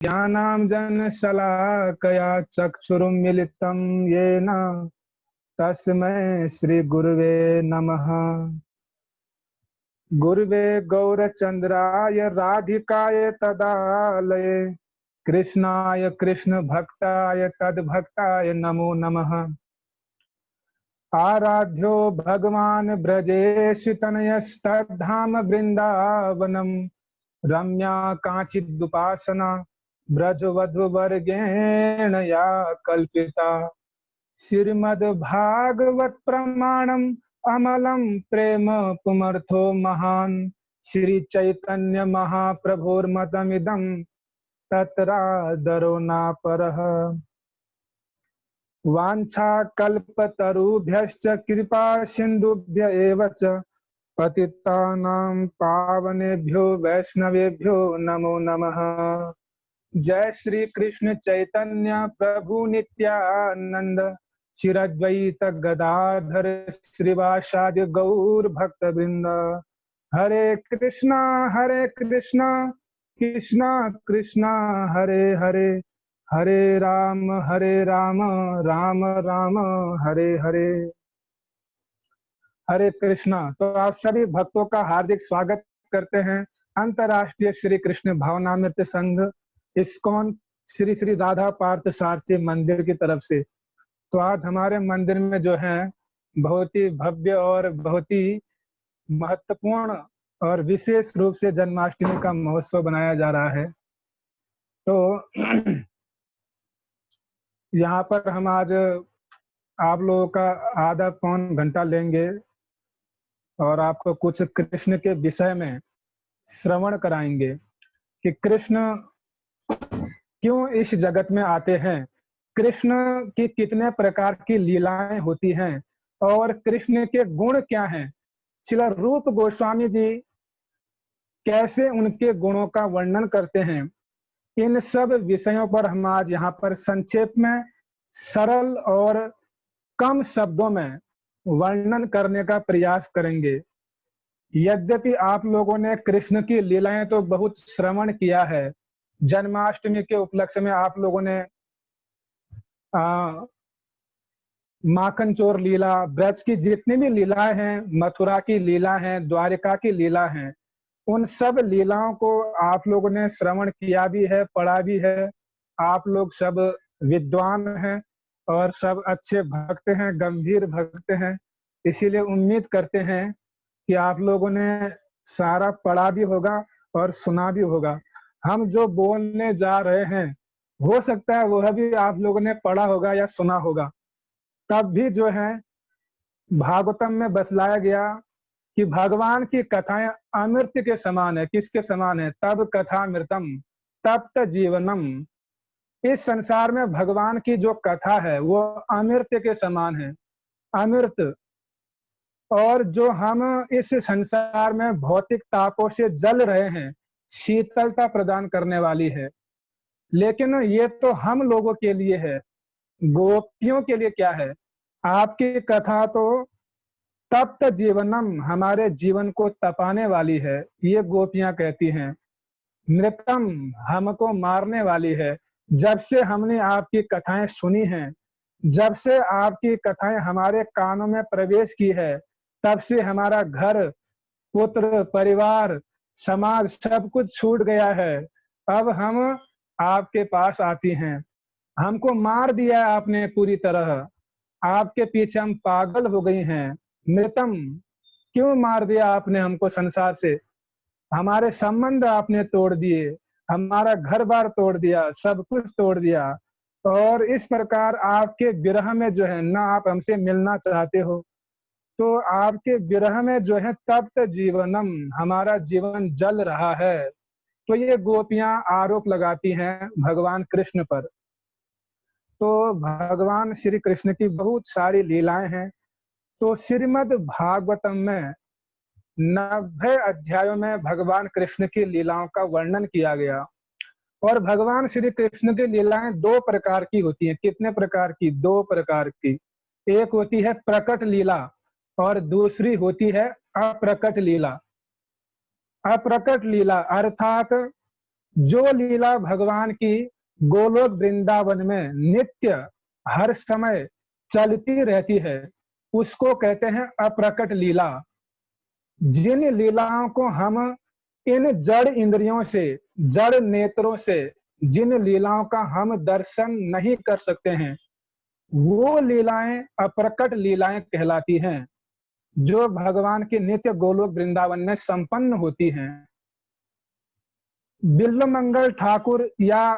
ज्ञानाञ्जनशलाकया चक्षुरुन्मिलितं येन तस्मै श्रीगुरुवे नमः। गुरुवे गौरचन्द्राय राधिकाय तदालये कृष्णाय कृष्णभक्ताय तद्भक्ताय नमो नमः। आराध्यो भगवान् ब्रजेश तनयस्तद्धाम वृन्दावनम् रम्या काचिदुपासना ब्रजवधूवर्गेण या कल्पिता। श्रीमद्भागवत प्रमाणम् अमलं प्रेम पुमर्थो महान् श्री चैतन्य महाप्रभुर्मतमिदं तत्रादरो नापरः। वाञ्छाकल्पतरुभ्यश्च कृपा सिन्धुभ्य एव च पतितानां पावनेभ्यो वैष्णवेभ्यो नमो नमः। जय श्री कृष्ण चैतन्य प्रभु नित्यानंद श्री अद्वैत गदाधर श्रीवासादि गौर भक्त वृंद। हरे कृष्णा कृष्णा कृष्णा हरे हरे, हरे राम राम राम हरे हरे। हरे कृष्णा। तो आप सभी भक्तों का हार्दिक स्वागत करते हैं अंतर्राष्ट्रीय श्री कृष्ण भावनामृत संघ इस्कॉन श्री श्री राधा पार्थ सारथी मंदिर की तरफ से। तो आज हमारे मंदिर में जो है बहुत ही भव्य और बहुत ही महत्वपूर्ण और विशेष रूप से जन्माष्टमी का महोत्सव बनाया जा रहा है। तो यहाँ पर हम आज आप लोगों का आधा पौन घंटा लेंगे और आपको कुछ कृष्ण के विषय में श्रवण कराएंगे कि कृष्ण क्यों इस जगत में आते हैं, कृष्ण की कितने प्रकार की लीलाएं होती हैं और कृष्ण के गुण क्या हैं। श्रील रूप गोस्वामी जी कैसे उनके गुणों का वर्णन करते हैं, इन सब विषयों पर हम आज यहाँ पर संक्षेप में सरल और कम शब्दों में वर्णन करने का प्रयास करेंगे। यद्यपि आप लोगों ने कृष्ण की लीलाएं तो बहुत श्रवण किया है, जन्माष्टमी के उपलक्ष्य में आप लोगों ने माखन चोर लीला, ब्रज की जितनी भी लीलाएं हैं, मथुरा की लीला है, द्वारिका की लीला है, उन सब लीलाओं को आप लोगों ने श्रवण किया भी है, पढ़ा भी है। आप लोग सब विद्वान हैं और सब अच्छे भक्त हैं, गंभीर भक्त हैं। इसीलिए उम्मीद करते हैं कि आप लोगों ने सारा पढ़ा भी होगा और सुना भी होगा। हम जो बोलने जा रहे हैं हो सकता है वह भी आप लोगों ने पढ़ा होगा या सुना होगा। तब भी जो है भागवतम में बतलाया गया कि भगवान की कथाएं अमृत के समान है। किसके समान है? तब कथा अमृतम तप्त जीवनम। इस संसार में भगवान की जो कथा है वो अमृत के समान है, अमृत। और जो हम इस संसार में भौतिक तापों से जल रहे हैं, शीतलता प्रदान करने वाली है। लेकिन ये तो हम लोगों के लिए है, गोपियों के लिए क्या है? आपकी कथा तो तप्त जीवनम, हमारे जीवन को तपाने वाली है, ये गोपियां कहती हैं। मृतम, हमको मारने वाली है। जब से हमने आपकी कथाएं सुनी हैं, जब से आपकी कथाएं हमारे कानों में प्रवेश की है, तब से हमारा घर, पुत्र, परिवार, समाज सब कुछ छूट गया है। अब हम आपके पास आती हैं। हमको मार दिया आपने पूरी तरह, आपके पीछे हम पागल हो गई हैं। मृतम, क्यों मार दिया आपने हमको संसार से? हमारे संबंध आपने तोड़ दिए, हमारा घर बार तोड़ दिया, सब कुछ तोड़ दिया। और इस प्रकार आपके विरह में जो है ना आप हमसे मिलना चाहते हो, तो आपके विरह में जो है तप्त जीवनम, हमारा जीवन जल रहा है। तो ये गोपियां आरोप लगाती हैं भगवान कृष्ण पर। तो भगवान श्री कृष्ण की बहुत सारी लीलाएं हैं। तो श्रीमद् भागवतम में 90 अध्यायों में भगवान कृष्ण की लीलाओं का वर्णन किया गया। और भगवान श्री कृष्ण की लीलाएं दो प्रकार की होती हैं। कितने प्रकार की? दो प्रकार की। एक होती है प्रकट लीला और दूसरी होती है अप्रकट लीला। अप्रकट लीला अर्थात जो लीला भगवान की गोलोक वृंदावन में नित्य हर समय चलती रहती है उसको कहते हैं अप्रकट लीला। जिन लीलाओं को हम इन जड़ इंद्रियों से, जड़ नेत्रों से, जिन लीलाओं का हम दर्शन नहीं कर सकते हैं, वो लीलाएं अप्रकट लीलाएं कहलाती हैं, जो भगवान के नित्य गोलोक वृंदावन में संपन्न होती हैं। बिल्वमंगल ठाकुर या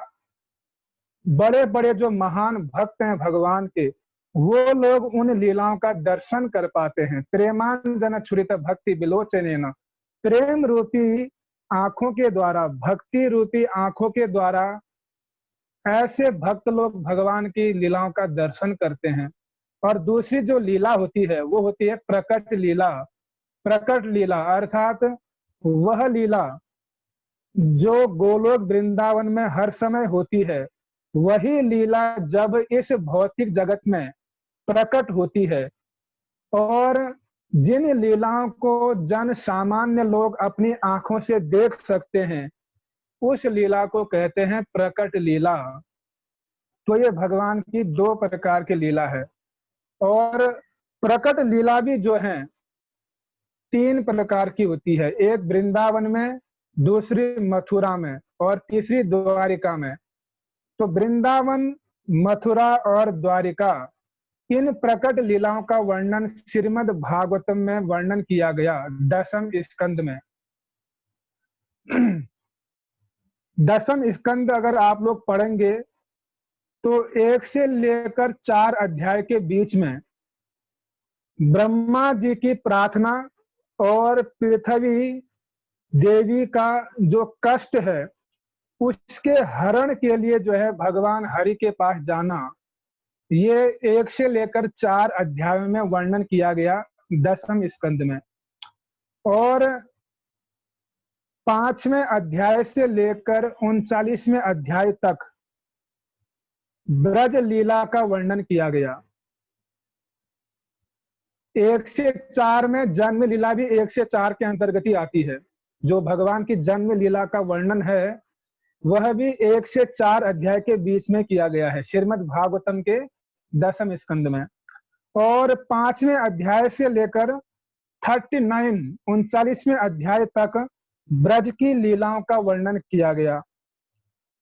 बड़े बड़े जो महान भक्त हैं भगवान के, वो लोग उन लीलाओं का दर्शन कर पाते हैं। प्रेमांजन छुरित भक्ति विलोचनेन, प्रेम रूपी आंखों के द्वारा, भक्ति रूपी आंखों के द्वारा ऐसे भक्त लोग भगवान की लीलाओं का दर्शन करते हैं। और दूसरी जो लीला होती है वो होती है प्रकट लीला। प्रकट लीला अर्थात वह लीला जो गोलोक वृंदावन में हर समय होती है, वही लीला जब इस भौतिक जगत में प्रकट होती है और जिन लीलाओं को जन सामान्य लोग अपनी आंखों से देख सकते हैं, उस लीला को कहते हैं प्रकट लीला। तो ये भगवान की दो प्रकार की लीला है। और प्रकट लीला भी जो है तीन प्रकार की होती है, एक वृंदावन में, दूसरी मथुरा में और तीसरी द्वारिका में। तो वृंदावन, मथुरा और द्वारिका, इन प्रकट लीलाओं का वर्णन श्रीमद् भागवतम में वर्णन किया गया 10वें स्कंद में। 10वें स्कंद अगर आप लोग पढ़ेंगे तो 1 से लेकर 4 अध्याय के बीच में ब्रह्मा जी की प्रार्थना और पृथ्वी देवी का जो कष्ट है उसके हरण के लिए जो है भगवान हरि के पास जाना, ये 1 से लेकर 4 अध्यायों में वर्णन किया गया 10वें स्कंद में। और 5वें अध्याय से लेकर 39वें अध्याय तक ब्रज लीला का वर्णन किया गया। 1 से 4 में जन्म लीला भी 1 से 4 के अंतर्गत ही आती है। जो भगवान की जन्म लीला का वर्णन है वह भी 1 से 4 अध्याय के बीच में किया गया है श्रीमद् भागवतम के 10वें स्कंद में। और 5वें अध्याय से लेकर 39वें अध्याय तक ब्रज की लीलाओं का वर्णन किया गया।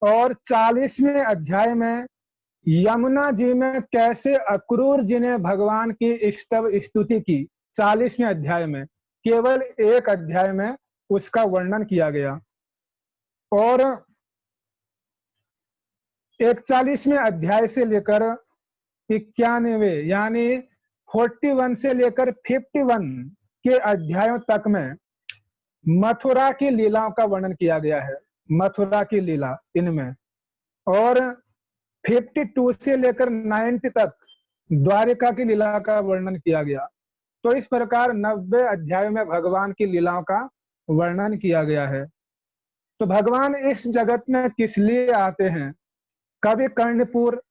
और 40वें अध्याय में यमुना जी में कैसे अक्रूर जी ने भगवान की स्तव स्तुति की, 40वें अध्याय में, केवल 1 अध्याय में उसका वर्णन किया गया। और 41वें अध्याय से लेकर 91वें यानी 41 से लेकर 51 के अध्यायों तक में मथुरा की लीलाओं का वर्णन किया गया है। मथुरा की लीला इनमें। और 52 से लेकर 90 तक द्वारिका की लीला का वर्णन किया गया। तो इस प्रकार 90 अध्यायों में भगवान की लीलाओं का वर्णन किया गया है। तो भगवान इस जगत में किस लिए आते हैं? कवि कर्णपुर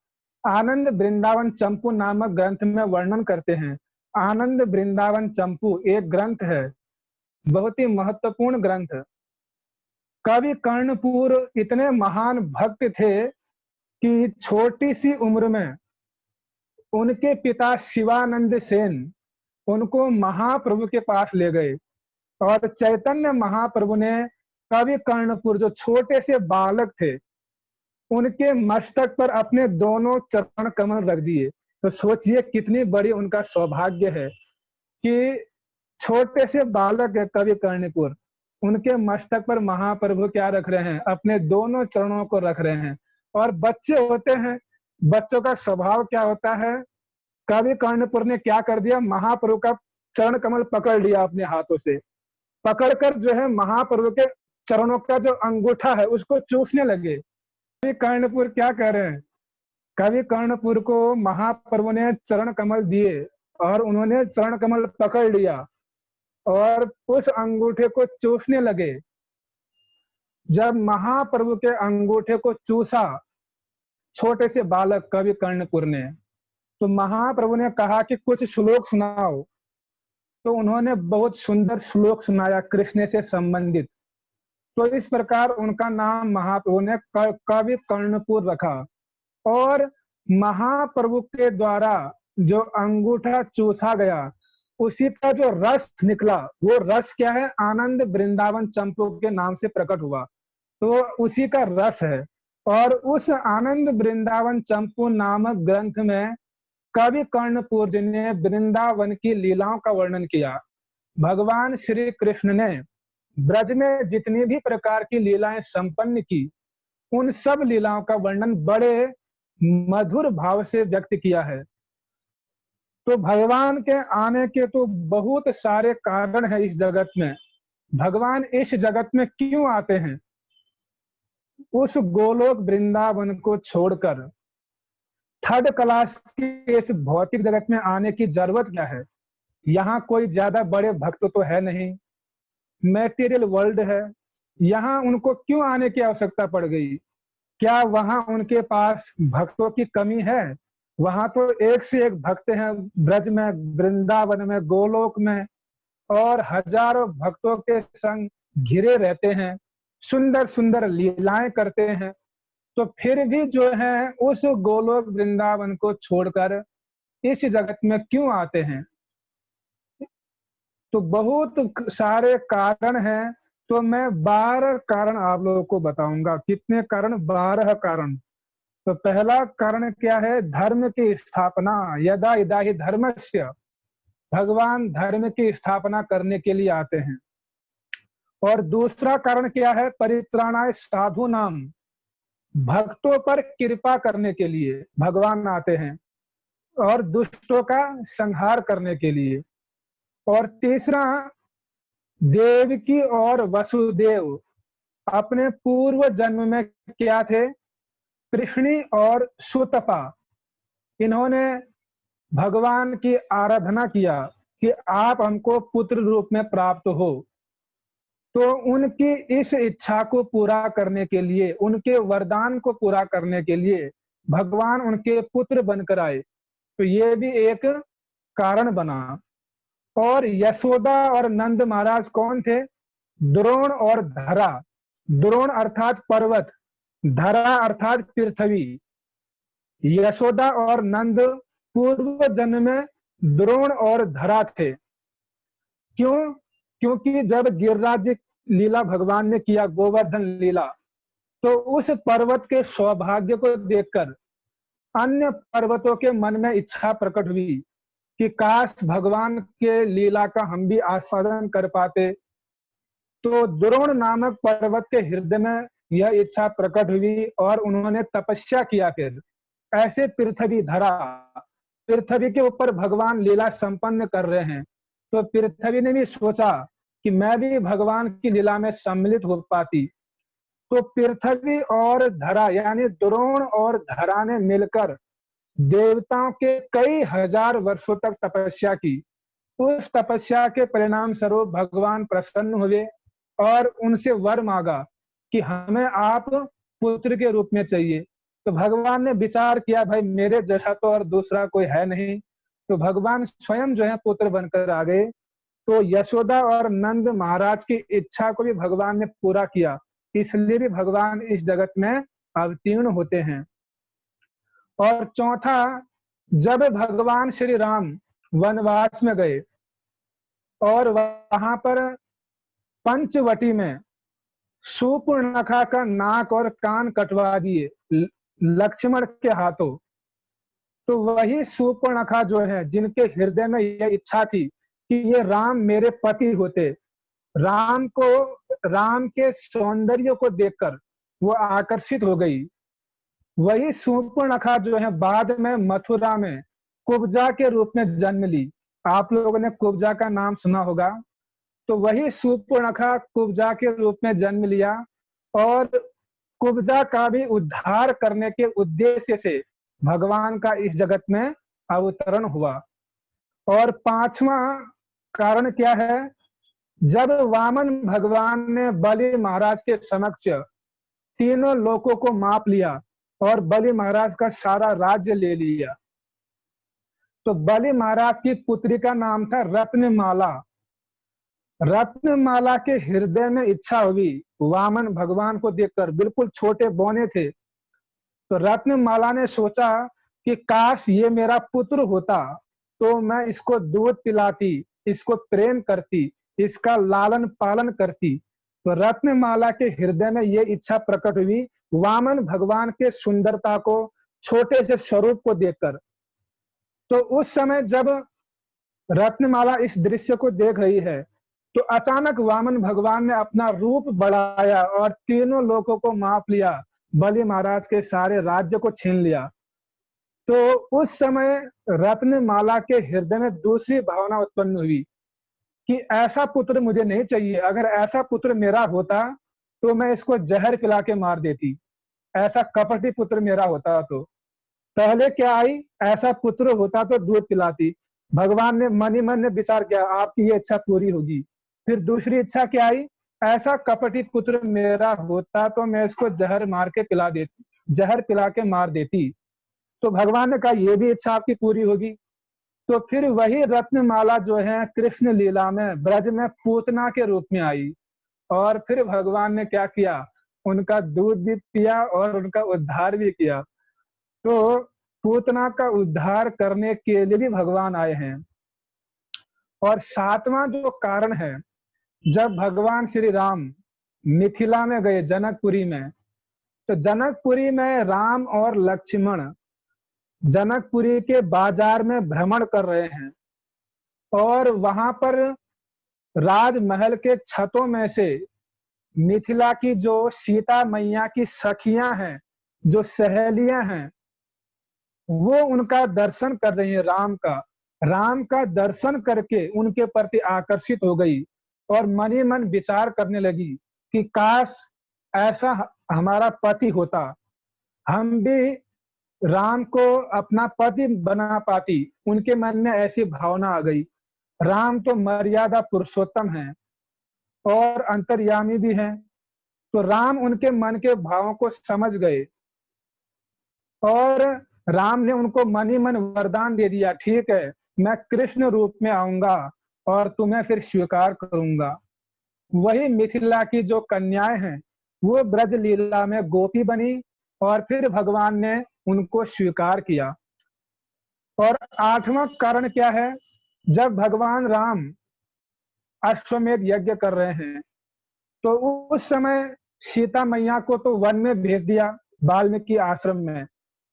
आनंद वृंदावन चंपू नामक ग्रंथ में वर्णन करते हैं। आनंद वृंदावन चंपू एक ग्रंथ है, बहुत ही महत्वपूर्ण ग्रंथ। कवि कर्णपुर इतने महान भक्त थे कि छोटी सी उम्र में उनके पिता शिवानंद सेन उनको महाप्रभु के पास ले गए और चैतन्य महाप्रभु ने कवि कर्णपुर जो छोटे से बालक थे उनके मस्तक पर अपने दोनों चरण कमल रख दिए। तो सोचिए कितनी बड़ी उनका सौभाग्य है कि छोटे से बालक है कवि कर्णपुर, उनके मस्तक पर महाप्रभु क्या रख रहे हैं? अपने दोनों चरणों को रख रहे हैं। और बच्चे होते हैं, बच्चों का स्वभाव क्या होता है? कवि कर्णपुर ने क्या कर दिया? महाप्रभु का चरण कमल पकड़ लिया अपने हाथों से, पकड़कर जो है महाप्रभु के चरणों का जो अंगूठा है उसको चूसने लगे। कवि कर्णपुर क्या कर रहे हैं? कवि कर्णपुर को महाप्रभु ने चरण कमल दिए और उन्होंने चरण कमल पकड़ लिया और उस अंगूठे को चूसने लगे। जब महाप्रभु के अंगूठे को चूसा छोटे से बालक कवि कर्णपुर ने, तो महाप्रभु ने कहा कि कुछ श्लोक सुनाओ। तो उन्होंने बहुत सुंदर श्लोक सुनाया कृष्ण से संबंधित। तो इस प्रकार उनका नाम महाप्रभु ने कवि कर्णपुर रखा। और महाप्रभु के द्वारा जो अंगूठा चूसा गया, उसी का जो रस निकला, वो रस क्या है? आनंद वृंदावन चंपू के नाम से प्रकट हुआ, तो उसी का रस है। और उस आनंद वृंदावन चंपू नामक ग्रंथ में कवि कर्णपुर जी ने वृंदावन की लीलाओं का वर्णन किया। भगवान श्री कृष्ण ने ब्रज में जितनी भी प्रकार की लीलाएं संपन्न की, उन सब लीलाओं का वर्णन बड़े मधुर भाव से व्यक्त किया है। तो भगवान के आने के तो बहुत सारे कारण हैं इस जगत में। भगवान इस जगत में क्यों आते हैं? उस गोलोक वृंदावन को छोड़कर थर्ड क्लास की इस भौतिक जगत में आने की जरूरत क्या है? यहाँ कोई ज्यादा बड़े भक्त तो है नहीं, मैटेरियल वर्ल्ड है। यहाँ उनको क्यों आने की आवश्यकता पड़ गई? क्या वहां उनके पास भक्तों की कमी है? वहां तो एक से एक भक्त हैं, ब्रज में, वृंदावन में, गोलोक में, और हजारों भक्तों के संग घिरे रहते हैं, सुंदर सुंदर लीलाएं करते हैं। तो फिर भी जो है उस गोलोक वृंदावन को छोड़कर इस जगत में क्यों आते हैं? तो बहुत सारे कारण हैं। तो मैं 12 कारण आप लोगों को बताऊंगा। कितने कारण? 12 कारण। तो पहला कारण क्या है? धर्म की स्थापना। यदा यदा ही धर्मस्य, भगवान धर्म की स्थापना करने के लिए आते हैं। और दूसरा कारण क्या है? परित्राणाय साधु नाम, भक्तों पर कृपा करने के लिए भगवान आते हैं, और दुष्टों का संहार करने के लिए। और तीसरा, देवकी और वसुदेव अपने पूर्व जन्म में क्या थे? कृष्णी और सुतपा। इन्होंने भगवान की आराधना किया कि आप हमको पुत्र रूप में प्राप्त हो। तो उनकी इस इच्छा को पूरा करने के लिए, उनके वरदान को पूरा करने के लिए भगवान उनके पुत्र बनकर आए। तो ये भी एक कारण बना। और यशोदा और नंद महाराज कौन थे? द्रोण और धरा। द्रोण अर्थात पर्वत, धरा अर्थात पृथ्वी। यशोदा और नंद पूर्व जन्म में द्रोण और धरा थे। क्यों? क्योंकि जब गिरिराज लीला भगवान ने किया, गोवर्धन लीला, तो उस पर्वत के सौभाग्य को देखकर अन्य पर्वतों के मन में इच्छा प्रकट हुई कि काश भगवान के लीला का हम भी आस्वादन कर पाते। तो द्रोण नामक पर्वत के हृदय में यह इच्छा प्रकट हुई और उन्होंने तपस्या किया। फिर ऐसे पृथ्वी धरा, पृथ्वी के ऊपर भगवान लीला संपन्न कर रहे हैं, तो पृथ्वी ने भी सोचा कि मैं भी भगवान की लीला में सम्मिलित हो पाती। तो पृथ्वी और धरा यानी द्रोण और धरा ने मिलकर देवताओं के कई हजार वर्षों तक तपस्या की। उस तपस्या के परिणाम स्वरूप भगवान प्रसन्न हुए और उनसे वर मांगा कि हमें आप पुत्र के रूप में चाहिए। तो भगवान ने विचार किया, भाई मेरे जैसा तो और दूसरा कोई है नहीं। तो भगवान स्वयं जो है पुत्र बनकर आ गए। तो यशोदा और नंद महाराज की इच्छा को भी भगवान ने पूरा किया, इसलिए भी भगवान इस जगत में अवतीर्ण होते हैं। और चौथा, जब भगवान श्री राम वनवास में गए और वहां पर पंचवटी में शूर्पणखा का नाक और कान कटवा दिए लक्ष्मण के हाथों, तो वही शूर्पणखा जो है, जिनके हृदय में यह इच्छा थी कि ये राम मेरे पति होते, राम के सौंदर्य को देखकर वो आकर्षित हो गई। वही शूर्पणखा जो है बाद में मथुरा में कुब्जा के रूप में जन्म ली। आप लोगों ने कुब्जा का नाम सुना होगा। तो वही शूर्पणखा कुब्जा के रूप में जन्म लिया और कुब्जा का भी उद्धार करने के उद्देश्य से भगवान का इस जगत में अवतरण हुआ। और पांचवा कारण क्या है? जब वामन भगवान ने बलि महाराज के समक्ष तीनों लोकों को माप लिया और बलि महाराज का सारा राज्य ले लिया, तो बलि महाराज की पुत्री का नाम था रत्नमाला। रत्नमाला के हृदय में इच्छा हुई वामन भगवान को देखकर, बिल्कुल छोटे बौने थे। तो रत्नमाला ने सोचा कि काश ये मेरा पुत्र होता, तो मैं इसको दूध पिलाती, इसको प्रेम करती, इसका लालन पालन करती। तो रत्नमाला के हृदय में ये इच्छा प्रकट हुई वामन भगवान के सुंदरता को, छोटे से स्वरूप को देखकर। तो उस समय जब रत्नमाला इस दृश्य को देख रही है, तो अचानक वामन भगवान ने अपना रूप बढ़ाया और तीनों लोगों को माप लिया, बलि महाराज के सारे राज्य को छीन लिया। तो उस समय रत्नमाला के हृदय में दूसरी भावना उत्पन्न हुई कि ऐसा पुत्र मुझे नहीं चाहिए। अगर ऐसा पुत्र मेरा होता तो मैं इसको जहर पिला के मार देती, ऐसा कपटी पुत्र मेरा होता। तो पहले क्या आई, ऐसा पुत्र होता तो दूध पिलाती। भगवान ने मन ही मन ने विचार किया आपकी ये इच्छा पूरी होगी। फिर दूसरी इच्छा क्या आई, ऐसा कपटी पुत्र मेरा होता तो मैं इसको जहर मार के पिला देती, जहर पिला के मार देती। तो भगवान ने कहा ये भी इच्छा आपकी पूरी होगी। तो फिर वही रत्नमाला जो है कृष्ण लीला में ब्रज में पूतना के रूप में आई, और फिर भगवान ने क्या किया, उनका दूध भी पिया और उनका उद्धार भी किया। तो पूतना का उद्धार करने के लिए भी भगवान आए हैं। और सातवां जो कारण है, जब भगवान श्री राम मिथिला में गए जनकपुरी में, तो जनकपुरी में राम और लक्ष्मण जनकपुरी के बाजार में भ्रमण कर रहे हैं, और वहां पर राजमहल के छतों में से मिथिला की जो सीता मैया की सखियां हैं, जो सहेलियां हैं, वो उनका दर्शन कर रही है। राम का दर्शन करके उनके प्रति आकर्षित हो गई और मन ही मन विचार करने लगी कि काश ऐसा हमारा पति होता, हम भी राम को अपना पति बना पाती। उनके मन में ऐसी भावना आ गई। राम तो मर्यादा पुरुषोत्तम है और अंतर्यामी भी हैं। तो राम उनके मन के भावों को समझ गए और राम ने उनको मन ही मन वरदान दे दिया, ठीक है मैं कृष्ण रूप में आऊंगा और तुम्हें फिर स्वीकार करूंगा। वही मिथिला की जो कन्याएं हैं वो ब्रज लीला में गोपी बनी और फिर भगवान ने उनको स्वीकार किया। और आठवां कारण क्या है, जब भगवान राम अश्वमेध यज्ञ कर रहे हैं, तो उस समय सीता मैया को तो वन में भेज दिया, वाल्मीकि आश्रम में।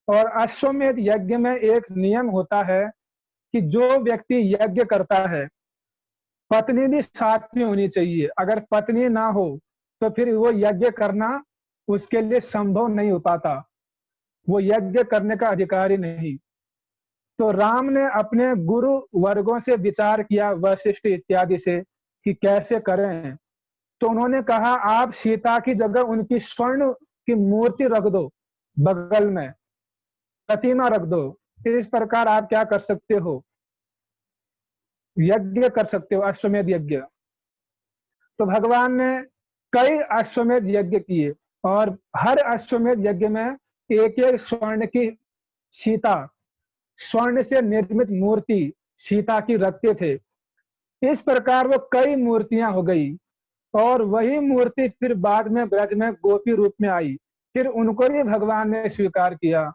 और अश्वमेध यज्ञ में एक नियम होता है कि जो व्यक्ति यज्ञ करता है, पत्नी भी साथ में होनी चाहिए। अगर पत्नी ना हो तो फिर वो यज्ञ करना उसके लिए संभव नहीं हो पाता, वो यज्ञ करने का अधिकारी नहीं। तो राम ने अपने गुरु वर्गों से विचार किया, वशिष्ठ इत्यादि से, कि कैसे करें। तो उन्होंने कहा आप सीता की जगह उनकी स्वर्ण की मूर्ति रख दो, बगल में प्रतिमा रख दो। इस प्रकार आप क्या कर सकते हो, यज्ञ कर सकते हो, अश्वमेध यज्ञ। तो भगवान ने कई अश्वमेध यज्ञ किए और हर अश्वमेध यज्ञ में एक एक स्वर्ण की सीता, स्वर्ण से निर्मित मूर्ति सीता की रखते थे। इस प्रकार वो कई मूर्तियां हो गई और वही मूर्ति फिर बाद में ब्रज में गोपी रूप में आई, फिर उनको भी भगवान ने स्वीकार किया।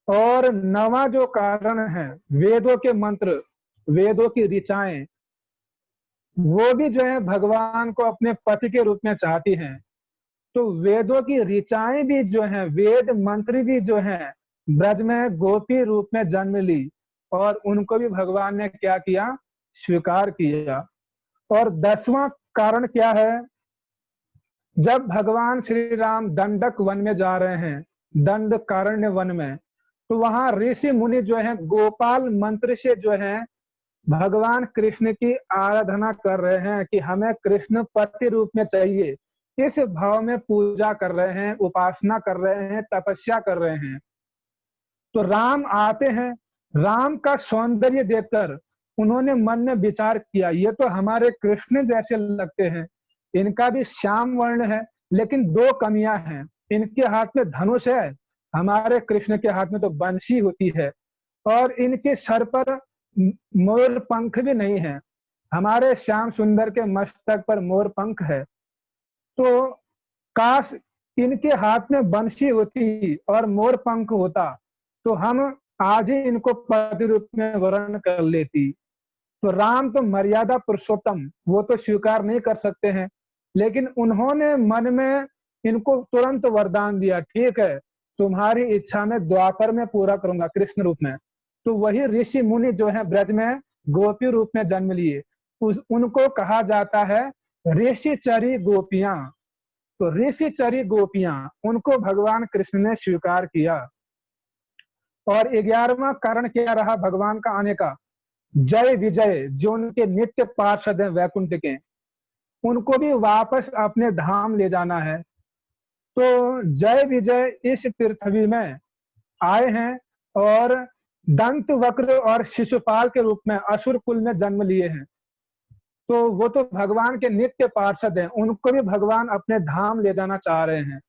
और नवा जो कारण है, वेदों के मंत्र, वेदों की ऋचाएं, वो भी जो है भगवान को अपने पति के रूप में चाहती हैं। तो वेदों की ऋचाएं भी जो हैं, वेद मंत्र भी जो हैं, ब्रज में गोपी रूप में जन्म ली और उनको भी भगवान ने क्या किया, स्वीकार किया। और 10वां कारण क्या है, जब भगवान श्री राम दंडक वन में जा रहे हैं, दंडकारण्य वन में, तो वहां ऋषि मुनि जो है गोपाल मंत्र से जो है भगवान कृष्ण की आराधना कर रहे हैं कि हमें कृष्ण पति रूप में चाहिए। इस भाव में पूजा कर रहे हैं, उपासना कर रहे हैं, तपस्या कर रहे हैं। तो राम आते हैं, राम का सौंदर्य देखकर उन्होंने मन में विचार किया ये तो हमारे कृष्ण जैसे लगते हैं, इनका भी श्याम वर्ण है लेकिन दो कमियां हैं, इनके हाथ में धनुष है, हमारे कृष्ण के हाथ में तो बंशी होती है, और इनके सर पर मोर पंख भी नहीं है। हमारे श्याम सुंदर के मस्तक पर मोर पंख है, तो काश इनके हाथ में बंशी होती और मोर पंख होता, तो हम आज ही इनको पति रूप में वर्ण कर लेती। तो राम तो मर्यादा पुरुषोत्तम, वो तो स्वीकार नहीं कर सकते हैं, लेकिन उन्होंने मन में इनको तुरंत वरदान दिया, ठीक है तुम्हारी इच्छा में द्वापर में पूरा करूंगा कृष्ण रूप में। तो वही ऋषि मुनि जो है ब्रज में गोपी रूप में जन्म लिए, उनको कहा जाता है ऋषिचरी गोपियां। तो ऋषिचरी गोपियां, उनको भगवान कृष्ण ने स्वीकार किया। और 11वां कारण क्या रहा भगवान का आने का? जय विजय, जो उनके नित्य पार्षद हैं वैकुंठ के, उनको भी वापस अपने धाम ले जाना है। तो जय विजय इस पृथ्वी में आए हैं और दंत वक्र और शिशुपाल के रूप में असुर कुल में जन्म लिए हैं। तो वो तो भगवान के नित्य पार्षद हैं, उनको भी भगवान अपने धाम ले जाना चाह रहे हैं।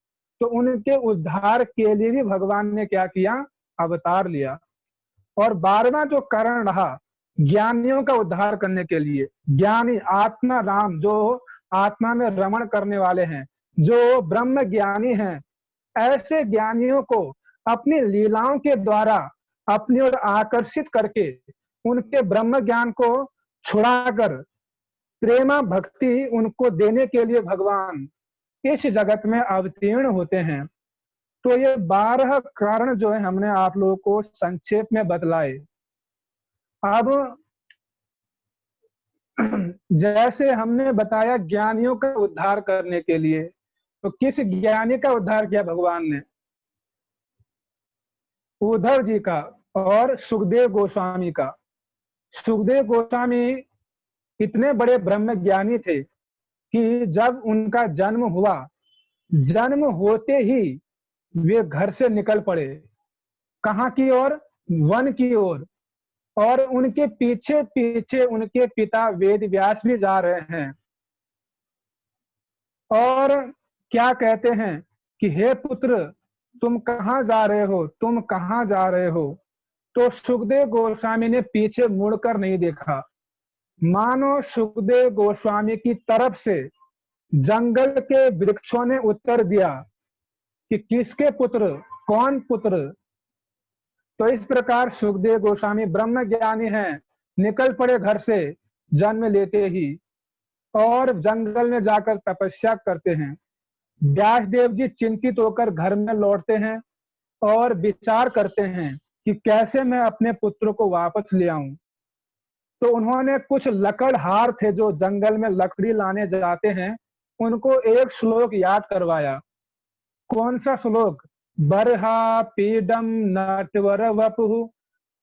तो उनके उद्धार के लिए भी भगवान ने क्या किया? अवतार लिया। और 12वां जो कारण रहा ज्ञानियों का उद्धार करने के लिए, ज्ञानी आत्मा राम, जो आत्मा में रमण करने वाले हैं, जो ब्रह्म ज्ञानी हैं, ऐसे ज्ञानियों को अपनी लीलाओं के द्वारा अपनी ओर आकर्षित करके उनके ब्रह्म ज्ञान को छुड़ाकर प्रेमा भक्ति उनको देने के लिए भगवान इस जगत में अवतीर्ण होते हैं। तो ये 12 कारण जो है हमने आप लोगों को संक्षेप में बतलाए। अब जैसे हमने बताया ज्ञानियों का उद्धार करने के लिए, तो किस ज्ञानी का उद्धार किया भगवान ने? उद्धव जी का और सुखदेव गोस्वामी का। सुखदेव गोस्वामी इतने बड़े ब्रह्म ज्ञानी थे कि जब उनका जन्म हुआ, जन्म होते ही वे घर से निकल पड़े। कहाँ की ओर? वन की ओर। और उनके पीछे पीछे उनके पिता वेद व्यास भी जा रहे हैं और क्या कहते हैं कि हे पुत्र तुम कहाँ जा रहे हो, तुम कहाँ जा रहे हो? तो सुखदेव गोस्वामी ने पीछे मुड़कर नहीं देखा, मानो सुखदेव गोस्वामी की तरफ से जंगल के वृक्षों ने उत्तर दिया कि किसके पुत्र, कौन पुत्र? तो इस प्रकार सुखदेव गोस्वामी ब्रह्म ज्ञानी हैं, निकल पड़े घर से जन्म लेते ही और जंगल में जाकर तपस्या करते हैं। व्यास देव जी चिंतित होकर घर में लौटते हैं और विचार करते हैं कि कैसे मैं अपने पुत्र को वापस ले आऊं। तो उन्होंने कुछ लकड़हार थे जो जंगल में लकड़ी लाने जाते हैं, उनको एक श्लोक याद करवाया। कौन सा श्लोक? बरहा पीडम नटवर वपुः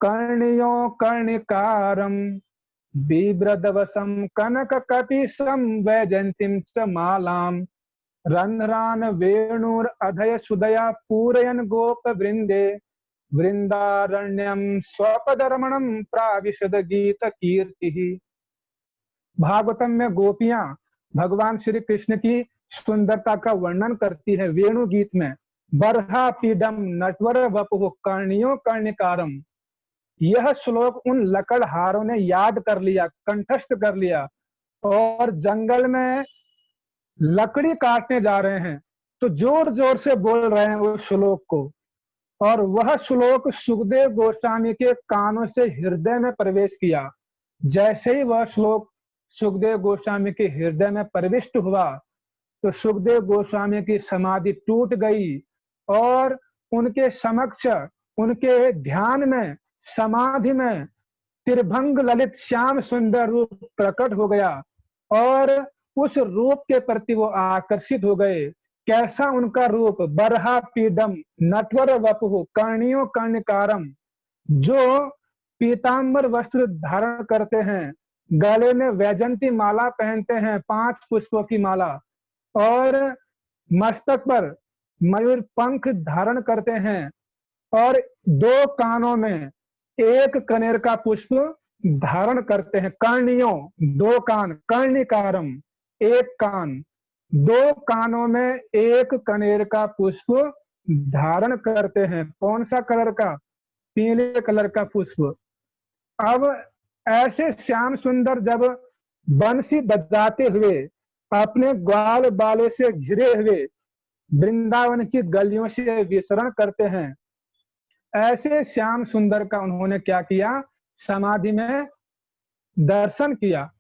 कर्णियो कर्णिकारम बिभ्रदवसम कनक कपिशम वैजयंतीम च मालाम रंध्रान वेणुर अधय सुदया पूरयन गोप वृंदे वृंदारण्यम स्वपदरमणम प्राविशद गीत कीर्ति। भागवतम में गोपियां भगवान श्री कृष्ण की सुंदरता का वर्णन करती है वेणु गीत में। बरहा पीडम नटवर वपुः कर्णियो कर्णिकारम। यह श्लोक उन लकड़हारों ने याद कर लिया, कंठस्थ कर लिया और जंगल में लकड़ी काटने जा रहे हैं तो जोर जोर से बोल रहे हैं उस श्लोक को। और वह श्लोक सुखदेव गोस्वामी के कानों से हृदय में प्रवेश किया। जैसे ही वह श्लोक सुखदेव गोस्वामी के हृदय में प्रविष्ट हुआ तो सुखदेव गोस्वामी की समाधि टूट गई और उनके समक्ष, उनके ध्यान में, समाधि में त्रिभंग ललित श्याम सुंदर रूप प्रकट हो गया और उस रूप के प्रति वो आकर्षित हो गए। कैसा उनका रूप? बरहा पीडम नटवर वपुः कर्णियो कर्णिकारम, जो पीतांबर वस्त्र धारण करते हैं, गले में वैजंती माला पहनते हैं, 5 पुष्पों की माला, और मस्तक पर मयूर पंख धारण करते हैं और 2 कानों में एक कनेर का पुष्प धारण करते हैं। कर्णियों, 2 कान, कर्णिकारम, 1 कान, 2 कानों में एक कनेर का पुष्प धारण करते हैं। कौन सा कलर का? पीले कलर का पुष्प। अब ऐसे श्याम सुंदर जब बंसी बजाते हुए अपने ग्वाल बाले से घिरे हुए वृंदावन की गलियों से विचरण करते हैं। ऐसे श्याम सुंदर का उन्होंने क्या किया, समाधि में दर्शन किया।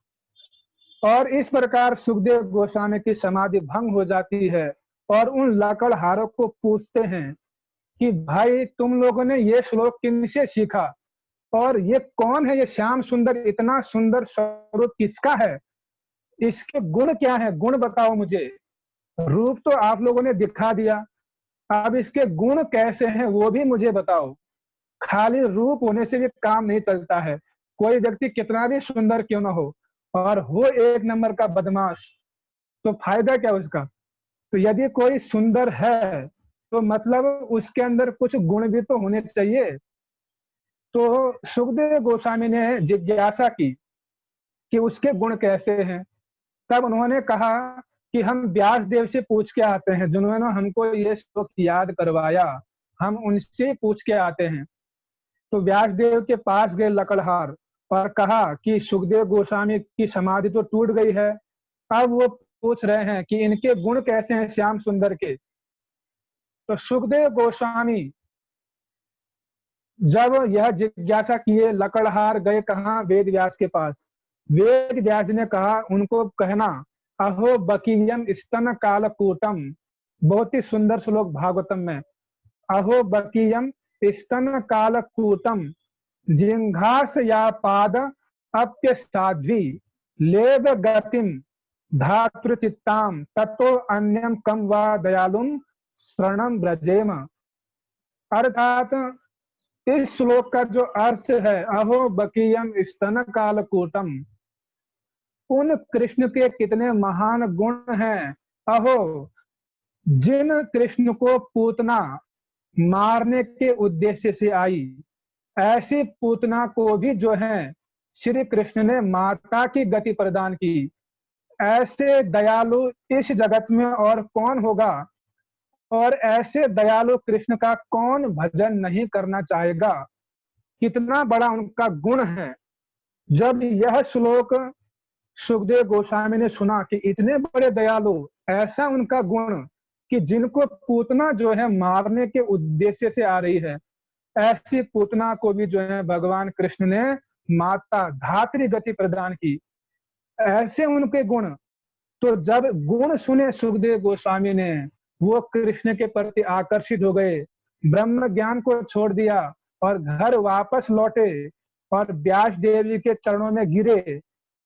और इस प्रकार सुखदेव गोस्वामी की समाधि भंग हो जाती है और उन लकड़हारों को पूछते हैं कि भाई तुम लोगों ने ये श्लोक किनसे सीखा, और ये कौन है, ये श्याम सुंदर इतना सुंदर स्वरूप किसका है, इसके गुण क्या है, गुण बताओ मुझे। रूप तो आप लोगों ने दिखा दिया, अब इसके गुण कैसे हैं वो भी मुझे बताओ। खाली रूप होने से भी काम नहीं चलता है, कोई व्यक्ति कितना भी सुंदर क्यों ना और हो एक नंबर का बदमाश, तो फायदा क्या उसका। तो यदि कोई सुंदर है तो मतलब उसके अंदर कुछ गुण भी तो होने चाहिए। तो सुखदेव गोस्वामी ने जिज्ञासा की कि उसके गुण कैसे हैं। तब उन्होंने कहा कि हम व्यास देव से पूछ के आते हैं, जिन्होंने हमको ये श्लोक याद करवाया, हम उनसे पूछ के आते हैं। तो व्यास देव के पास गए लकड़हार और कहा कि सुखदेव गोस्वामी की समाधि तो टूट गई है, अब वो पूछ रहे हैं कि इनके गुण कैसे हैं श्याम सुंदर के। तो सुखदेव गोस्वामी जब यह जिज्ञासा किए, लकड़हार गए कहा, वेद व्यास के पास। वेद व्यास ने कहा, उनको कहना, अहो बकीयम स्तन कालकूटम, बहुत ही सुंदर श्लोक भागवतम में, अहो बकीयम स्तन कालकूटम जिंघास या पाद अप्य साध्वी लेब गतिम धातृचित्ताम ततो अन्यम कम वा दयालुम शरणम ब्रजेम। अर्थात इस श्लोक का जो अर्थ है, अहो बकीयम स्तन कालकूटम, उन कृष्ण के कितने महान गुण हैं। अहो, जिन कृष्ण को पूतना मारने के उद्देश्य से आई, ऐसी पूतना को भी जो है श्री कृष्ण ने माता की गति प्रदान की। ऐसे दयालु इस जगत में और कौन होगा, और ऐसे दयालु कृष्ण का कौन भजन नहीं करना चाहेगा, कितना बड़ा उनका गुण है। जब यह श्लोक सुखदेव गोस्वामी ने सुना कि इतने बड़े दयालु, ऐसा उनका गुण कि जिनको पूतना जो है मारने के उद्देश्य से आ रही है, ऐसी पूतना को भी जो है भगवान कृष्ण ने माता धात्री गति प्रदान की, ऐसे उनके गुण। तो जब गुण सुने सुखदेव गोस्वामी ने, वो कृष्ण के प्रति आकर्षित हो गए, ब्रह्म ज्ञान को छोड़ दिया और घर वापस लौटे और व्यास देव जी के चरणों में गिरे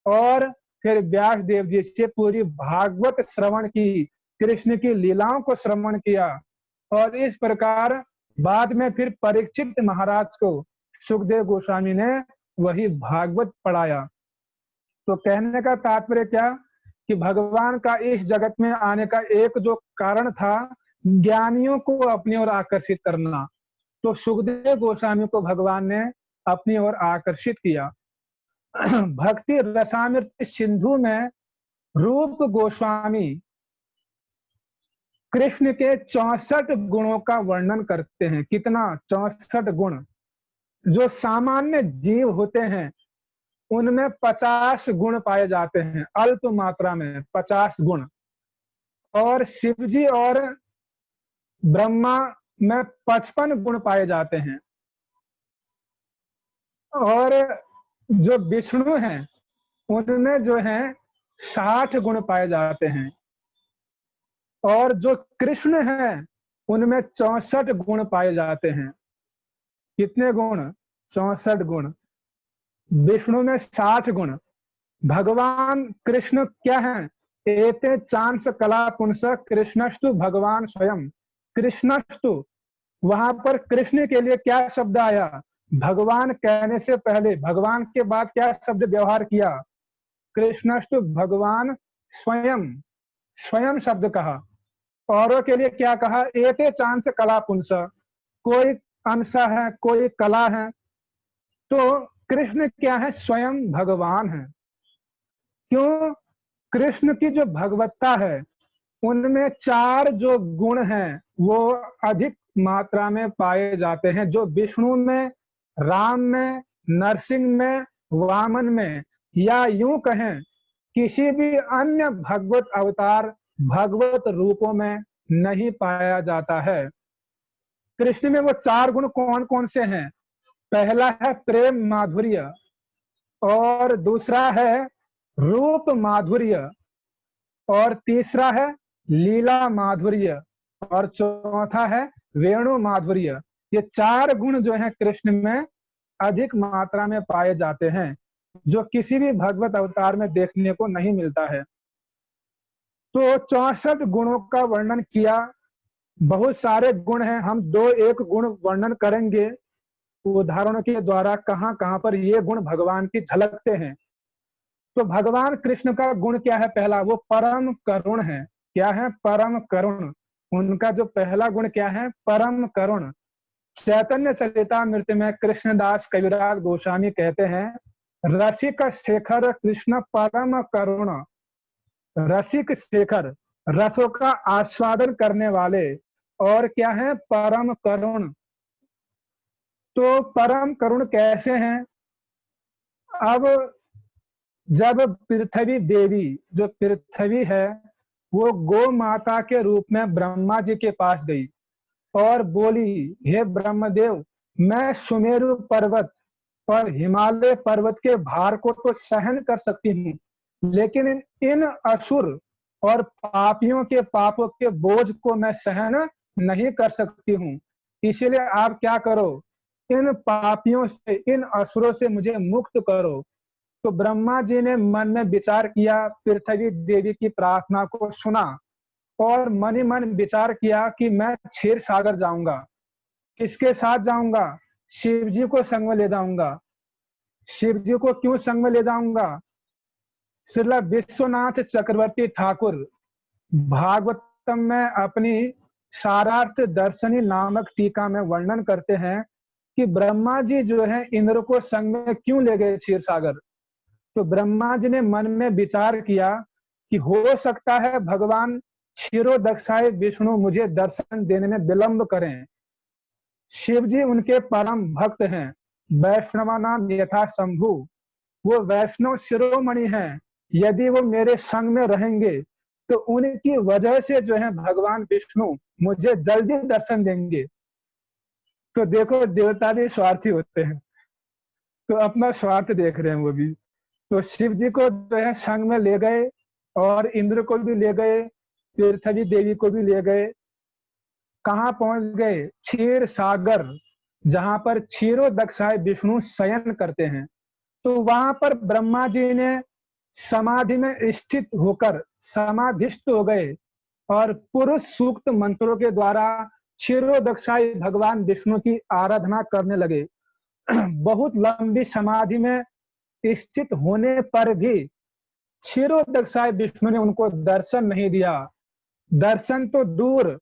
और फिर व्यास देव जी से पूरी भागवत श्रवण की, कृष्ण की लीलाओं को श्रवण किया। और इस प्रकार बाद में फिर परीक्षित महाराज को सुखदेव गोस्वामी ने वही भागवत पढ़ाया। तो कहने का तात्पर्य क्या कि भगवान का इस जगत में आने का एक जो कारण था, ज्ञानियों को अपनी ओर आकर्षित करना। तो सुखदेव गोस्वामी को भगवान ने अपनी ओर आकर्षित किया। भक्ति रसामृत सिंधु में रूप गोस्वामी कृष्ण के 64 गुणों का वर्णन करते हैं। कितना? 64 गुण। जो सामान्य जीव होते हैं उनमें 50 गुण पाए जाते हैं, अल्प मात्रा में 50 गुण। और शिव जी और ब्रह्मा में 55 गुण पाए जाते हैं। और जो विष्णु हैं उनमें जो है 60 गुण पाए जाते हैं। और जो कृष्ण हैं उनमें 64 गुण पाए जाते हैं। कितने गुण? 64 गुण। विष्णु में 60 गुण। भगवान कृष्ण क्या है? एते चांस कला पुंस कृष्णस्तु भगवान स्वयं। कृष्णस्तु, वहां पर कृष्ण के लिए क्या शब्द आया? भगवान कहने से पहले भगवान के बाद क्या शब्द व्यवहार किया? कृष्णस्तु भगवान स्वयं। स्वयं शब्द कहा। औरों के लिए क्या कहा? एते चांस कला पुंस, कोई अंश है, कोई कला है। तो कृष्ण क्या है? स्वयं भगवान है। क्यों? कृष्ण की जो भगवत्ता है उनमें 4 जो गुण हैं वो अधिक मात्रा में पाए जाते हैं, जो विष्णु में, राम में, नरसिंह में, वामन में, या यूं कहें किसी भी अन्य भगवत अवतार भगवत रूपों में नहीं पाया जाता है। कृष्ण में वो 4 गुण कौन कौन से हैं? पहला है प्रेम माधुर्य, और दूसरा है रूप माधुर्य, और तीसरा है लीला माधुर्य, और चौथा है वेणु माधुर्य। ये 4 गुण जो हैं कृष्ण में अधिक मात्रा में पाए जाते हैं, जो किसी भी भगवत अवतार में देखने को नहीं मिलता है। तो 64 गुणों का वर्णन किया। बहुत सारे गुण हैं, हम 2-1 गुण वर्णन करेंगे उदाहरणों के द्वारा, कहां कहां पर ये गुण भगवान की झलकते हैं। तो भगवान कृष्ण का गुण क्या है? पहला, वो परम करुण है। क्या है? परम करुण। उनका जो पहला गुण क्या है? परम करुण। चैतन्य चरितामृत में कृष्णदास कविराज गोस्वामी कहते हैं, रसिक शेखर कृष्ण परम करुण। रसिक शेखर, रसों का आस्वादन करने वाले, और क्या है? परम करुण। तो परम करुण कैसे हैं? अब जब पृथ्वी देवी, जो पृथ्वी है, वो गौ माता के रूप में ब्रह्मा जी के पास गई और बोली, हे ब्रह्मदेव, मैं सुमेरु पर्वत और हिमालय पर्वत के भार को तो सहन कर सकती हूँ, लेकिन इन असुर और पापियों के पापों के बोझ को मैं सहन नहीं कर सकती हूँ। इसीलिए आप क्या करो, इन पापियों से, इन असुरों से मुझे मुक्त करो। तो ब्रह्मा जी ने मन में विचार किया, पृथ्वी देवी की प्रार्थना को सुना और मन ही मन विचार किया कि मैं क्षीर सागर जाऊंगा। किसके साथ जाऊंगा? शिव जी को संग में ले जाऊंगा। शिव जी को क्यों संग में ले जाऊंगा? श्रील विश्वनाथ चक्रवर्ती ठाकुर भागवतम में अपनी सारार्थ दर्शनी नामक टीका में वर्णन करते हैं कि ब्रह्मा जी जो है इंद्र को संग में क्यों ले गए क्षीर सागर। तो ब्रह्मा जी ने मन में विचार किया कि हो सकता है भगवान क्षीरोदक्षाय विष्णु मुझे दर्शन देने में विलंब करें। शिव जी उनके परम भक्त हैं, वैष्णवानाम यथा शंभु, वो वैष्णव शिरोमणि हैं। यदि वो मेरे संग में रहेंगे तो उनकी वजह से जो है भगवान विष्णु मुझे जल्दी दर्शन देंगे। तो देखो, देवता भी स्वार्थी होते हैं, तो अपना स्वार्थ देख रहे हैं वो भी। तो शिव जी को जो है संग में ले गए, और इंद्र को भी ले गए, पृथ्वी देवी को भी ले गए। कहाँ पहुंच गए? क्षीर सागर, जहां पर क्षीरो दक्षाय विष्णु शयन करते हैं। तो वहां पर ब्रह्मा जी ने समाधि में स्थित होकर समाधिस्थ हो गए और पुरुष सूक्त मंत्रों के द्वारा क्षीरो दक्षाय भगवान विष्णु की आराधना करने लगे। बहुत लंबी समाधि में स्थित होने पर भी क्षीरोदक्षाय विष्णु ने उनको दर्शन नहीं दिया। दर्शन तो दूर,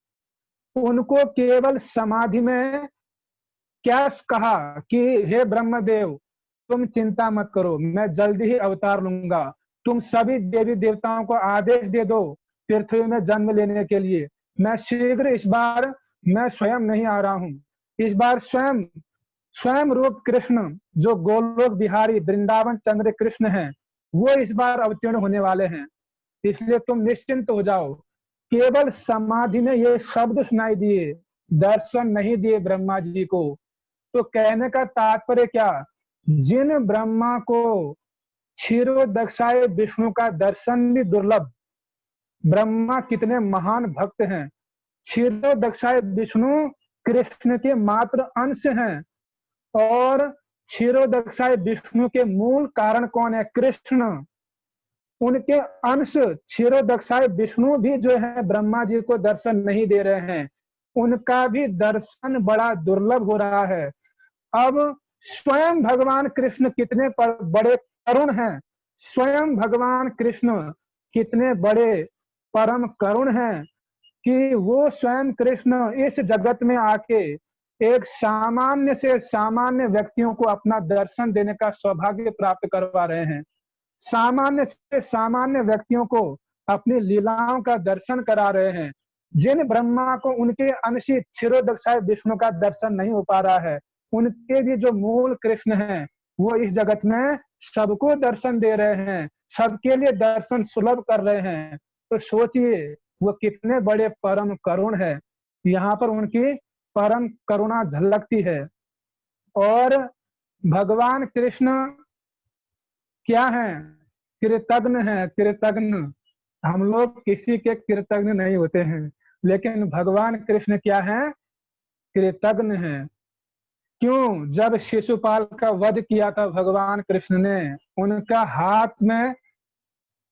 उनको केवल समाधि में क्या कहा कि हे ब्रह्मदेव, तुम चिंता मत करो, मैं जल्दी ही अवतार लूंगा। तुम सभी देवी देवताओं को आदेश दे दो पृथ्वी में जन्म लेने के लिए। मैं शीघ्र, इस बार मैं स्वयं नहीं आ रहा हूँ। इस बार स्वयं स्वयं रूप कृष्ण, जो गोलोक बिहारी वृंदावन चंद्र कृष्ण हैं, वो इस बार अवतीर्ण होने वाले हैं। इसलिए तुम निश्चिंत हो जाओ। केवल समाधि में ये शब्द सुनाई दिए, दर्शन नहीं दिए ब्रह्मा जी को। तो कहने का तात्पर्य क्या? जिन ब्रह्मा को क्षीरोदक्षाय विष्णु का दर्शन भी दुर्लभ, ब्रह्मा कितने महान भक्त हैं। क्षीरोदक्षाय विष्णु कृष्ण के मात्र अंश हैं, और क्षीरोदक्षाय विष्णु के मूल कारण कौन है? कृष्ण। उनके अंश क्षीरोदक्षाय विष्णु भी जो है ब्रह्मा जी को दर्शन नहीं दे रहे हैं, उनका भी दर्शन बड़ा दुर्लभ हो रहा है। अब स्वयं भगवान कृष्ण कितने बड़े करुण हैं, स्वयं भगवान कृष्ण कितने बड़े परम करुण हैं कि वो स्वयं कृष्ण इस जगत में आके एक सामान्य से सामान्य व्यक्तियों को अपना दर्शन देने का सौभाग्य प्राप्त करवा रहे हैं। सामान्य से सामान्य व्यक्तियों को अपनी लीलाओं का दर्शन करा रहे हैं। जिन ब्रह्मा को उनके अंशी क्षीरोदक्षाय विष्णु का दर्शन नहीं हो पा रहा है, उनके भी जो मूल कृष्ण हैं, वो इस जगत में सबको दर्शन दे रहे हैं, सबके लिए दर्शन सुलभ कर रहे हैं। तो सोचिए वो कितने बड़े परम करुण है। यहाँ पर उनकी परम करुणा झलकती है। और भगवान कृष्ण क्या है? कृतज्ञ है, कृतज्ञ। हम लोग किसी के कृतज्ञ नहीं होते हैं, लेकिन भगवान कृष्ण क्या है? कृतज्ञ है। क्यों? जब शिशुपाल का वध किया था भगवान कृष्ण ने, उनका हाथ में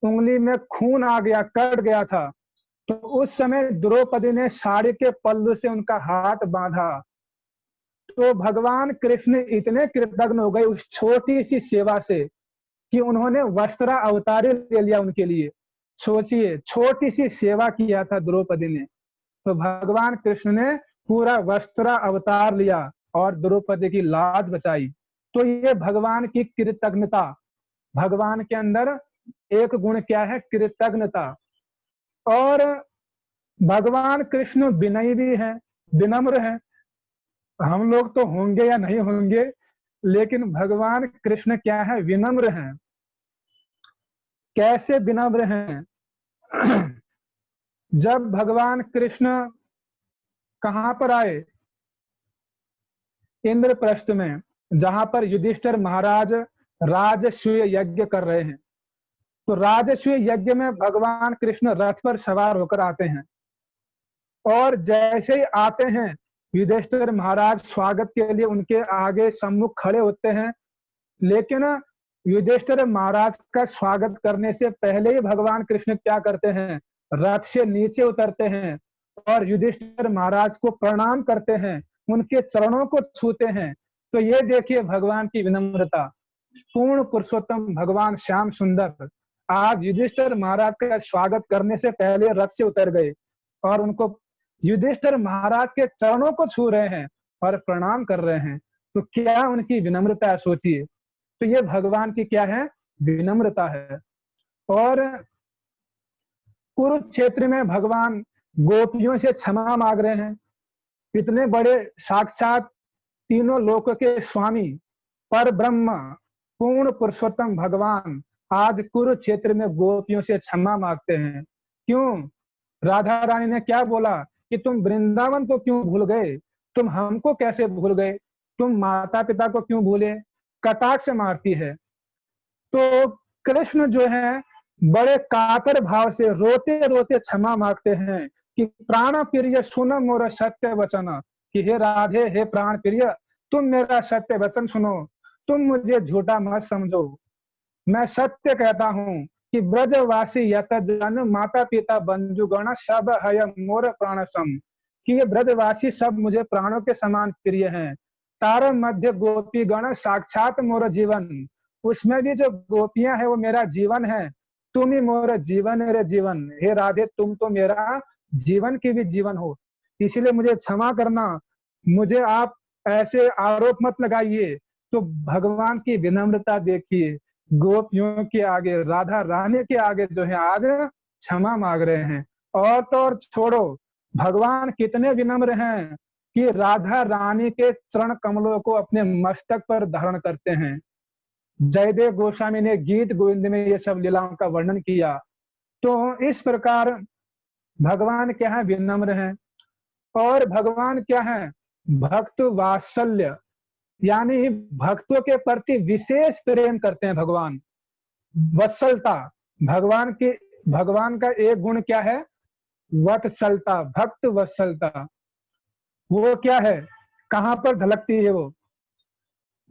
उंगली में खून आ गया, कट गया था। तो उस समय द्रौपदी ने साड़ी के पल्लू से उनका हाथ बांधा। तो भगवान कृष्ण इतने कृतज्ञ हो गए उस छोटी सी सेवा से कि उन्होंने वस्त्रा अवतारी ले लिया उनके लिए। सोचिए, छोटी सी सेवा किया था द्रौपदी ने, तो भगवान कृष्ण ने पूरा वस्त्रा अवतार लिया और द्रौपदी की लाज बचाई। तो ये भगवान की कृतज्ञता। भगवान के अंदर एक गुण क्या है? कृतज्ञता। और भगवान कृष्ण विनयी भी है, विनम्र है। हम लोग तो होंगे या नहीं होंगे, लेकिन भगवान कृष्ण क्या है? विनम्र हैं। कैसे विनम्र हैं? जब भगवान कृष्ण कहां पर आए? इंद्रप्रस्थ में, जहां पर युधिष्ठिर महाराज राजसूय यज्ञ कर रहे हैं। तो राजसूय यज्ञ में भगवान कृष्ण रथ पर सवार होकर आते हैं। और जैसे ही आते हैं, युधिष्ठिर महाराज स्वागत के लिए उनके आगे सम्मुख खड़े होते हैं। लेकिन युधिष्ठिर महाराज का स्वागत करने से पहले ही भगवान कृष्ण क्या करते हैं? रथ से नीचे उतरते हैं और युधिष्ठिर महाराज को प्रणाम करते हैं, उनके चरणों को छूते हैं। तो ये देखिए भगवान की विनम्रता। पूर्ण पुरुषोत्तम भगवान श्याम सुंदर आज युधिष्ठिर महाराज का स्वागत करने से पहले रथ से उतर गए और उनको युधिष्ठिर महाराज के चरणों को छू रहे हैं और प्रणाम कर रहे हैं। तो क्या उनकी विनम्रता है, सोचिए। तो ये भगवान की क्या है? विनम्रता है। और कुरुक्षेत्र में भगवान गोपियों से क्षमा मांग रहे हैं। इतने बड़े साक्षात तीनों लोक के स्वामी पर ब्रह्म पूर्ण पुरुषोत्तम भगवान आज कुरुक्षेत्र में गोपियों से क्षमा मांगते हैं। क्यों? राधा रानी ने क्या बोला कि तुम वृंदावन को क्यों भूल गए? तुम हमको कैसे भूल गए? तुम माता पिता को क्यों भूले? कटाक्ष मारती है। तो कृष्ण जो है बड़े कातर भाव से रोते रोते क्षमा मांगते हैं कि प्राण प्रिय सुन मोर सत्य वचन, कि हे राधे, हे प्राण प्रिय, तुम मेरा सत्य वचन सुनो, तुम मुझे झूठा मत समझो। मैं सत्य कहता हूँ कि ब्रजवासी यत जन माता पिता बंधुगण सब है मोर प्राण सम, कि ये ब्रजवासी सब मुझे प्राणों के समान प्रिय हैं। तार मध्य गोपी गण साक्षात मोर जीवन, उसमें भी जो गोपियां हैं वो मेरा जीवन है। तुम ही मोर जीवन रे जीवन, हे राधे तुम तो मेरा जीवन की भी जीवन हो, इसलिए मुझे क्षमा करना, मुझे आप ऐसे आरोप मत लगाइए। तो भगवान की विनम्रता देखिए, गोपियों के आगे, राधा रानी के आगे जो है आज क्षमा मांग रहे हैं। और तो और छोड़ो, भगवान कितने विनम्र हैं कि राधा रानी के चरण कमलों को अपने मस्तक पर धारण करते हैं। जयदेव गोस्वामी ने गीत गोविंद में ये सब लीलाओं का वर्णन किया। तो इस प्रकार भगवान क्या है? विनम्र हैं। और भगवान क्या है? भक्त वात्सल्य, यानी भक्तों के प्रति विशेष प्रेम करते हैं भगवान। वत्सलता, भगवान का एक गुण क्या है? वत्सलता, भक्त वत्सलता। वो क्या है? कहां पर झलकती है वो?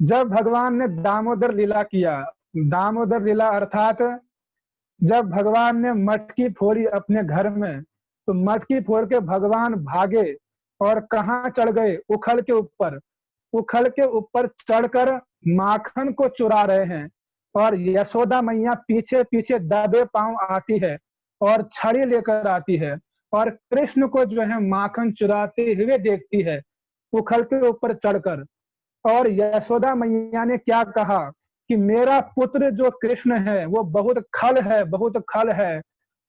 जब भगवान ने दामोदर लीला किया, दामोदर लीला अर्थात जब भगवान ने मटकी फोड़ी अपने घर में, तो मटकी फोड़ के भगवान भागे और कहाँ चढ़ गए? उखल के ऊपर। उखल के ऊपर चढ़कर माखन को चुरा रहे हैं और यशोदा मैया पीछे पीछे दबे पांव आती है और छड़ी लेकर आती है और कृष्ण को जो है माखन चुराते हुए देखती है उखल के ऊपर चढ़कर। और यशोदा मैया ने क्या कहा कि मेरा पुत्र जो कृष्ण है वो बहुत खल है, बहुत खल है,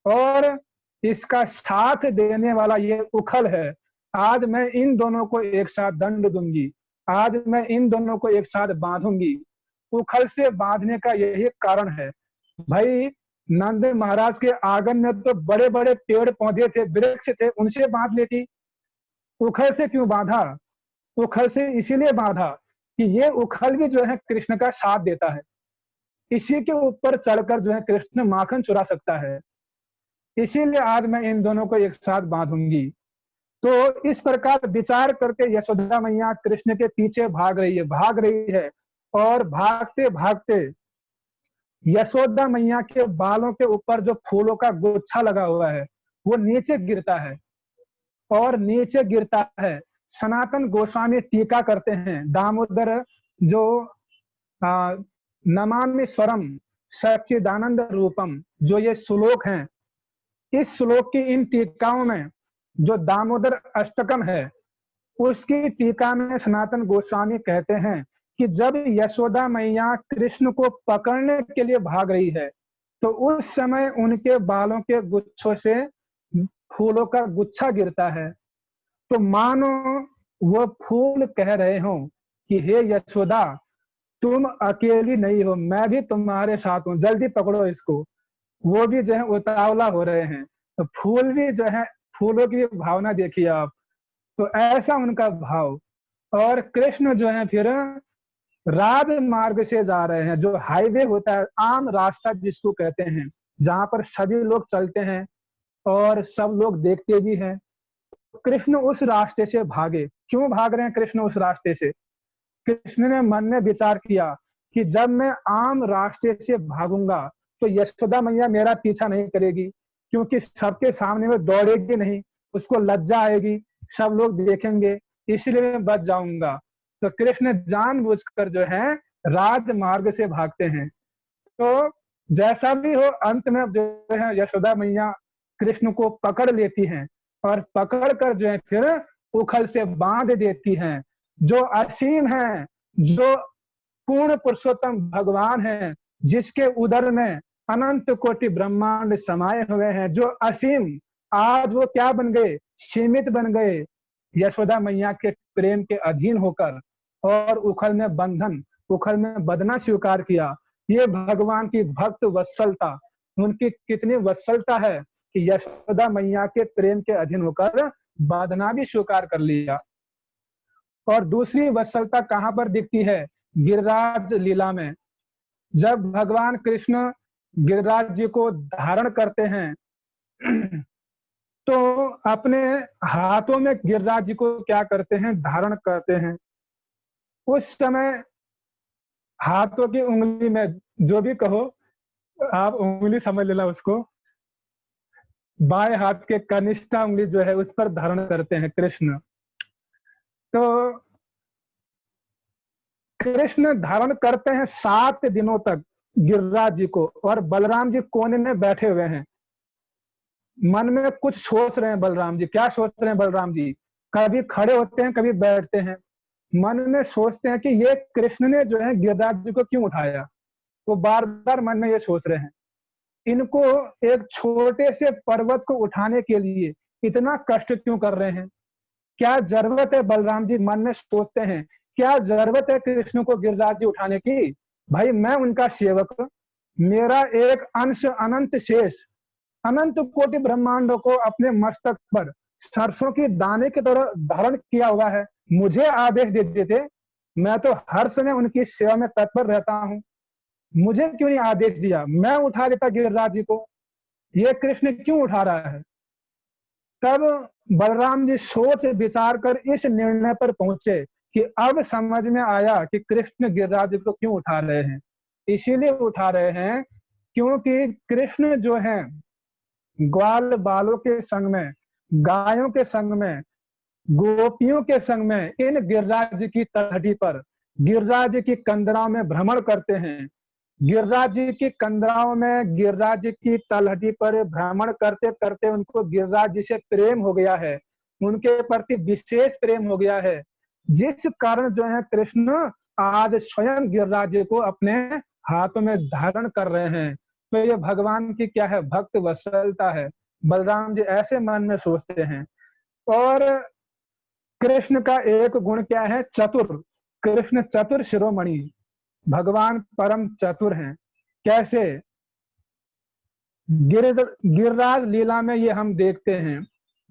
और इसका साथ देने वाला ये उखल है। आज मैं इन दोनों को एक साथ दंड दूंगी, आज मैं इन दोनों को एक साथ बांधूंगी। उखल से बांधने का यही कारण है। भाई नंद महाराज के आंगन में तो बड़े बड़े पेड़ पौधे थे, वृक्ष थे, उनसे बांध लेती, उखल से क्यों बांधा? उखल से इसीलिए बांधा कि ये उखल भी जो है कृष्ण का साथ देता है, इसी के ऊपर चढ़कर जो है कृष्ण माखन चुरा सकता है, इसीलिए आज मैं इन दोनों को एक साथ बांधूंगी। तो इस प्रकार विचार करके यशोदा मैया कृष्ण के पीछे भाग रही है, और भागते भागते यशोदा मैया के बालों के ऊपर जो फूलों का गुच्छा लगा हुआ है वो नीचे गिरता है, और नीचे गिरता है। सनातन गोस्वामी टीका करते हैं, दामोदर जो नमामि स्वरम सच्चिदानंद रूपम, जो ये श्लोक हैं, इस श्लोक की इन टीकाओं में जो दामोदर अष्टकम है उसकी टीका में सनातन गोस्वामी कहते हैं कि जब यशोदा मैया कृष्ण को पकड़ने के लिए भाग रही है तो उस समय उनके बालों के गुच्छों से फूलों का गुच्छा गिरता है, तो मानो वो फूल कह रहे हो कि हे यशोदा, तुम अकेली नहीं हो, मैं भी तुम्हारे साथ हूँ, जल्दी पकड़ो इसको। वो भी जो है उतावला हो रहे हैं, तो फूल भी जो है, फूलों की भावना देखिए आप, तो ऐसा उनका भाव। और कृष्ण जो है फिर राजमार्ग से जा रहे हैं, जो हाईवे होता है, आम रास्ता जिसको कहते हैं, जहां पर सभी लोग चलते हैं और सब लोग देखते भी हैं। कृष्ण उस रास्ते से भागे। क्यों भाग रहे हैं कृष्ण उस रास्ते से? कृष्ण ने मन में विचार किया कि जब मैं आम रास्ते से भागूंगा तो यशोदा मैया मेरा पीछा नहीं करेगी, क्योंकि सबके सामने में दौड़ेगी नहीं, उसको लज्जा आएगी, सब लोग देखेंगे, इसलिए मैं बच जाऊंगा। तो कृष्ण जानबूझकर जो है राजमार्ग से भागते हैं। तो जैसा भी हो, अंत में जो है यशोदा मैया कृष्ण को पकड़ लेती हैं, और पकड़ कर जो है फिर उखल से बांध देती हैं। जो असीम है, जो पूर्ण पुरुषोत्तम भगवान है, जिसके उदर में अनंत कोटि ब्रह्मांड समाये हुए हैं, जो असीम, आज वो क्या बन गए? सीमित बन गए, यशोदा मैया के प्रेम के अधीन होकर, और उखल में बंधन, उखल में बंधना स्वीकार किया। ये भगवान की भक्त वत्सलता, उनकी कितनी वत्सलता है कि यशोदा मैया के प्रेम के अधीन होकर बांधना भी स्वीकार कर लिया। और दूसरी वत्सलता कहां पर दिखती है? गिरिराज लीला में। जब भगवान कृष्ण गिरिराज जी को धारण करते हैं तो अपने हाथों में गिरिराज जी को क्या करते हैं? धारण करते हैं। उस समय हाथों की उंगली में, जो भी कहो आप, उंगली समझ लेना उसको, बाएं हाथ के कनिष्ठा उंगली जो है उस पर धारण करते हैं कृष्ण। तो कृष्ण धारण करते हैं 7 दिनों तक गिरिराज जी को, और बलराम जी कोने में बैठे हुए हैं। मन में कुछ सोच रहे हैं बलराम जी। क्या सोच रहे हैं बलराम जी? कभी खड़े होते हैं, कभी बैठते हैं, मन में सोचते हैं कि ये कृष्ण ने जो है गिरिराज जी को क्यों उठाया। वो बार बार मन में ये सोच रहे हैं, इनको एक छोटे से पर्वत को उठाने के लिए इतना कष्ट क्यों कर रहे हैं? क्या जरूरत है? बलराम जी मन में सोचते हैं, क्या जरूरत है कृष्ण को गिरिराज जी उठाने की? भाई मैं उनका सेवक, मेरा एक अंश अनंत शेष, अनंत कोटि ब्रह्मांडों को अपने मस्तक पर सरसों की दाने की तरह धारण किया हुआ है। मुझे आदेश दे देते, मैं तो हर समय उनकी सेवा में तत्पर रहता हूँ। मुझे क्यों नहीं आदेश दिया? मैं उठा देता गिरिराज जी को, ये कृष्ण क्यों उठा रहा है? तब बलराम जी सोच विचार कर इस निर्णय पर पहुंचे कि अब समझ में आया कि कृष्ण गिरिराज जी को क्यों उठा रहे हैं। इसीलिए उठा रहे हैं क्योंकि कृष्ण जो है ग्वाल बालों के संग में, गायों के संग में, गोपियों के संग में इन गिरिराज जी की तलहटी पर, गिरिराज जी की कंदराओं में भ्रमण करते हैं। गिरिराज जी की कंदराओं में, गिरिराज जी की तलहटी पर भ्रमण करते करते उनको गिरिराज जी से प्रेम हो गया है, उनके प्रति विशेष प्रेम हो गया है, जिस कारण जो है कृष्ण आज स्वयं गिरिराज जी को अपने हाथों में धारण कर रहे हैं। तो ये भगवान की क्या है? भक्त वत्सलता है। बलराम जी ऐसे मन में सोचते हैं। और कृष्ण का एक गुण क्या है? चतुर। कृष्ण चतुर शिरोमणि, भगवान परम चतुर हैं। कैसे? गिरिराज लीला में ये हम देखते हैं,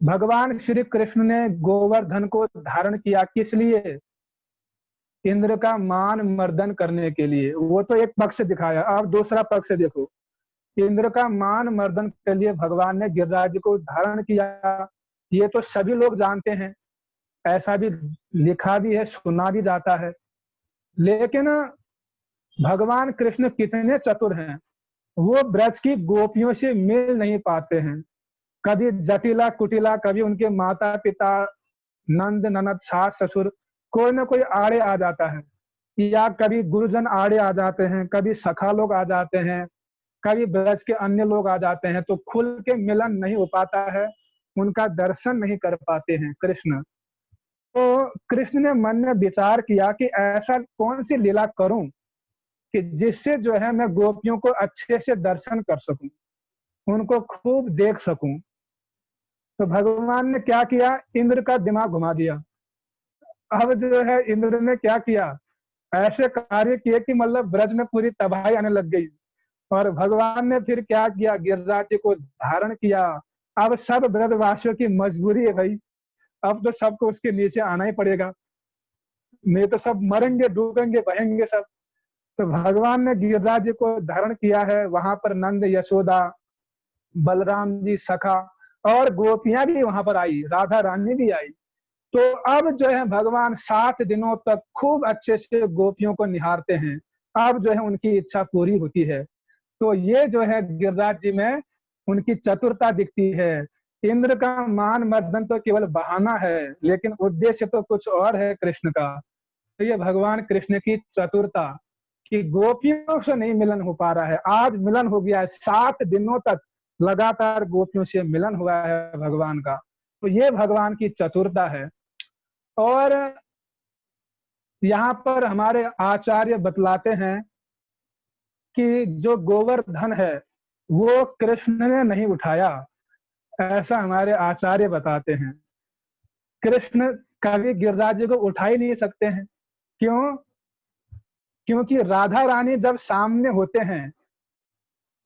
भगवान श्री कृष्ण ने गोवर्धन को धारण किया किस लिए? इंद्र का मान मर्दन करने के लिए। वो तो एक पक्ष दिखाया, अब दूसरा पक्ष देखो। इंद्र का मान मर्दन के लिए भगवान ने गिरिराज को धारण किया, ये तो सभी लोग जानते हैं, ऐसा भी लिखा भी है, सुना भी जाता है। लेकिन भगवान कृष्ण कितने चतुर हैं, वो ब्रज की गोपियों से मिल नहीं पाते हैं। कभी जटिला कुटिला, कभी उनके माता पिता, नंद ननद, सास ससुर, कोई ना कोई आड़े आ जाता है, या कभी गुरुजन आड़े आ जाते हैं, कभी सखा लोग आ जाते हैं, कभी ब्रज के अन्य लोग आ जाते हैं, तो खुल के मिलन नहीं हो पाता है, उनका दर्शन नहीं कर पाते हैं कृष्ण। तो कृष्ण ने मन में विचार किया कि ऐसा कौन सी लीला करूं कि जिससे जो है मैं गोपियों को अच्छे से दर्शन कर सकूं, उनको खूब देख सकूं। तो भगवान ने क्या किया, इंद्र का दिमाग घुमा दिया। अब जो है इंद्र ने क्या किया, ऐसे कार्य किए कि मतलब ब्रज में पूरी तबाही आने लग गई। और भगवान ने फिर क्या किया, गिरिराज जी को धारण किया। अब सब ब्रजवासियों की मजबूरी है भाई, अब तो सबको उसके नीचे आना ही पड़ेगा, नहीं तो सब मरेंगे, डूबेंगे, बहेंगे सब। तो भगवान ने गिरिराज जी को धारण किया है। वहां पर नंद, यशोदा, बलराम जी सखा और गोपियां भी वहां पर आई, राधा रानी भी आई। तो अब जो है भगवान 7 दिनों तक खूब अच्छे से गोपियों को निहारते हैं। अब जो है उनकी इच्छा पूरी होती है। तो ये जो है गिरिराज जी में उनकी चतुरता दिखती है। इंद्र का मान मर्दन तो केवल बहाना है, लेकिन उद्देश्य तो कुछ और है कृष्ण का। तो ये भगवान कृष्ण की चतुरता कि गोपियों से नहीं मिलन हो पा रहा है, आज मिलन हो गया है। 7 दिनों तक लगातार गोपियों से मिलन हुआ है भगवान का। तो ये भगवान की चतुरता है। और यहाँ पर हमारे आचार्य बतलाते हैं कि जो गोवर्धन है वो कृष्ण ने नहीं उठाया, ऐसा हमारे आचार्य बताते हैं। कृष्ण कभी गिरिराज जी को उठा ही नहीं सकते हैं। क्यों? क्योंकि राधा रानी जब सामने होते हैं,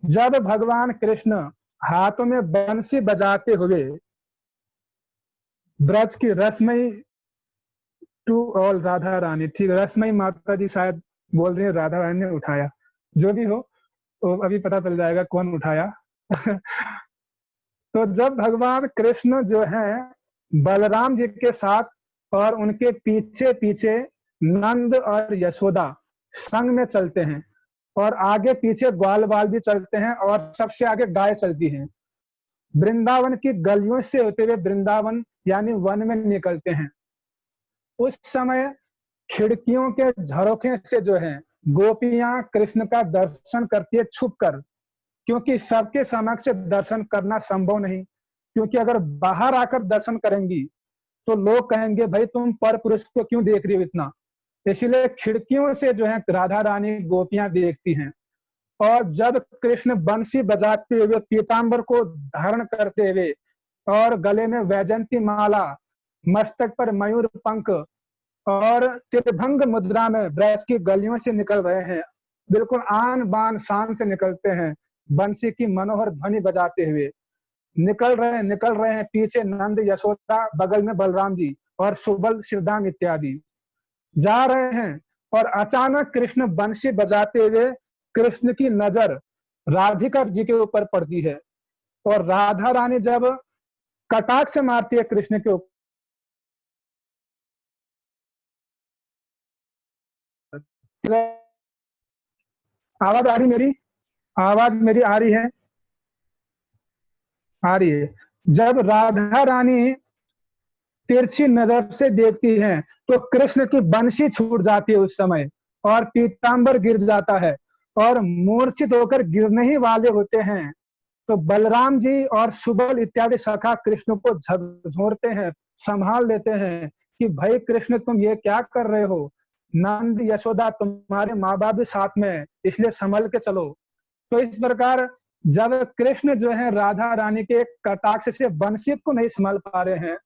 जब भगवान कृष्ण हाथों में बंसी बजाते हुए ब्रज की रसमयी टू ऑल राधा रानी, ठीक, रसमयी माता जी शायद बोल रही है राधा रानी ने उठाया, जो भी हो तो अभी पता चल जाएगा कौन उठाया। तो जब भगवान कृष्ण जो है बलराम जी के साथ और उनके पीछे पीछे नंद और यशोदा संग में चलते हैं, और आगे पीछे ग्वाल बाल भी चलते हैं, और सबसे आगे गाय चलती हैं, वृंदावन की गलियों से होते हुए वृंदावन यानी वन में निकलते हैं। उस समय खिड़कियों के झरोखे से जो है गोपियां कृष्ण का दर्शन करती है छुप कर, क्योंकि सबके समक्ष दर्शन करना संभव नहीं, क्योंकि अगर बाहर आकर दर्शन करेंगी तो लोग कहेंगे भाई तुम पर पुरुष को क्यों देख रही हो इतना। इसलिए खिड़कियों से जो है राधा रानी गोपियां देखती हैं। और जब कृष्ण बंसी बजाते हुए पीतांबर को धारण करते हुए और गले में वैजंती माला, मस्तक पर मयूर पंख और त्रिभंग मुद्रा में ब्रज की गलियों से निकल रहे हैं, बिल्कुल आन बान शान से निकलते हैं, बंसी की मनोहर ध्वनि बजाते हुए निकल रहे हैं। पीछे नंद यशोदा, बगल में बलराम जी और सुबल शिवदाम इत्यादि जा रहे हैं। और अचानक कृष्ण बंसी बजाते हुए कृष्ण की नजर राधिका जी के ऊपर पड़ती है, और राधा रानी जब कटाक्ष मारती है कृष्ण के ऊपर, आवाज आ रही मेरी? आवाज मेरी आ रही है? आ रही है। जब राधा रानी तिरछी नजर से देखती हैं तो कृष्ण की बंशी छूट जाती है उस समय, और पीतांबर गिर जाता है, और मूर्छित होकर गिरने ही वाले होते हैं। तो बलराम जी और सुबल इत्यादि सखा कृष्ण को झकझोरते हैं, संभाल लेते हैं कि भाई कृष्ण तुम ये क्या कर रहे हो, नंद यशोदा तुम्हारे माँ बाप भी साथ में है, इसलिए संभल के चलो। तो इस प्रकार जब कृष्ण जो है राधा रानी के कटाक्ष से बंसी को नहीं संभाल पा रहे हैं,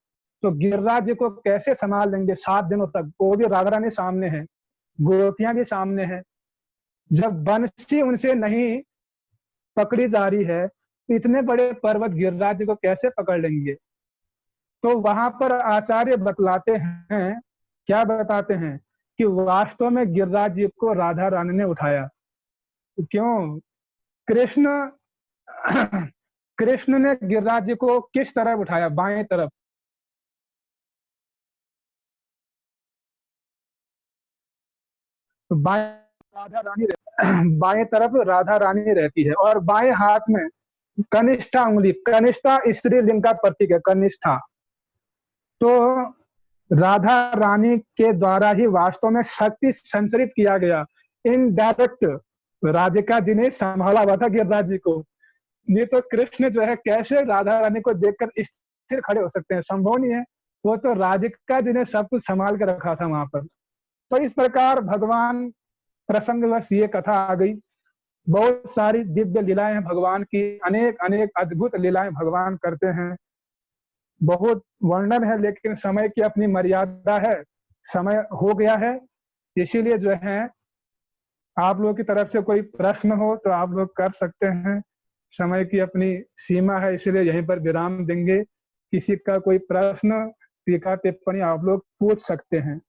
तो गिरिराज जी को कैसे संभाल लेंगे 7 दिनों तक? वो भी राधा रानी सामने है, गोपियां भी सामने है। जब बंसी उनसे नहीं पकड़ी जा रही है, इतने बड़े पर्वत गिरिराज जी को कैसे पकड़ लेंगे? तो वहां पर आचार्य बतलाते हैं, क्या बताते हैं, कि वास्तव में गिरिराज जी को राधा रानी ने उठाया। क्यों? कृष्ण कृष्ण ने गिरिराज जी को किस तरफ उठाया? बाएं तरफ। तो बाएं राधा रानी बाएं तरफ राधा रानी रहती है, और बाएं हाथ में कनिष्ठा उंगली, कनिष्ठा स्त्रीलिंग का प्रतीक है, कनिष्ठा। तो राधा रानी के द्वारा ही वास्तव में शक्ति संचरित किया गया। इनडायरेक्ट राधिका जी ने संभाला हुआ था गिरिराज जी को। नहीं तो कृष्ण जो है कैसे राधा रानी को देखकर स्थिर खड़े हो सकते हैं? संभव नहीं है। वो तो राधिका जी ने सब कुछ संभाल के रखा था वहां पर। तो इस प्रकार भगवान प्रसंगवश ये कथा आ गई। बहुत सारी दिव्य लीलाएं हैं भगवान की, अनेक अनेक अद्भुत लीलाएं भगवान करते हैं। बहुत वर्णन है, लेकिन समय की अपनी मर्यादा है, समय हो गया है। इसीलिए जो है, आप लोगों की तरफ से कोई प्रश्न हो तो आप लोग कर सकते हैं। समय की अपनी सीमा है, इसलिए यहीं पर विराम देंगे। किसी का कोई प्रश्न, टीका टिप्पणी आप लोग पूछ सकते हैं।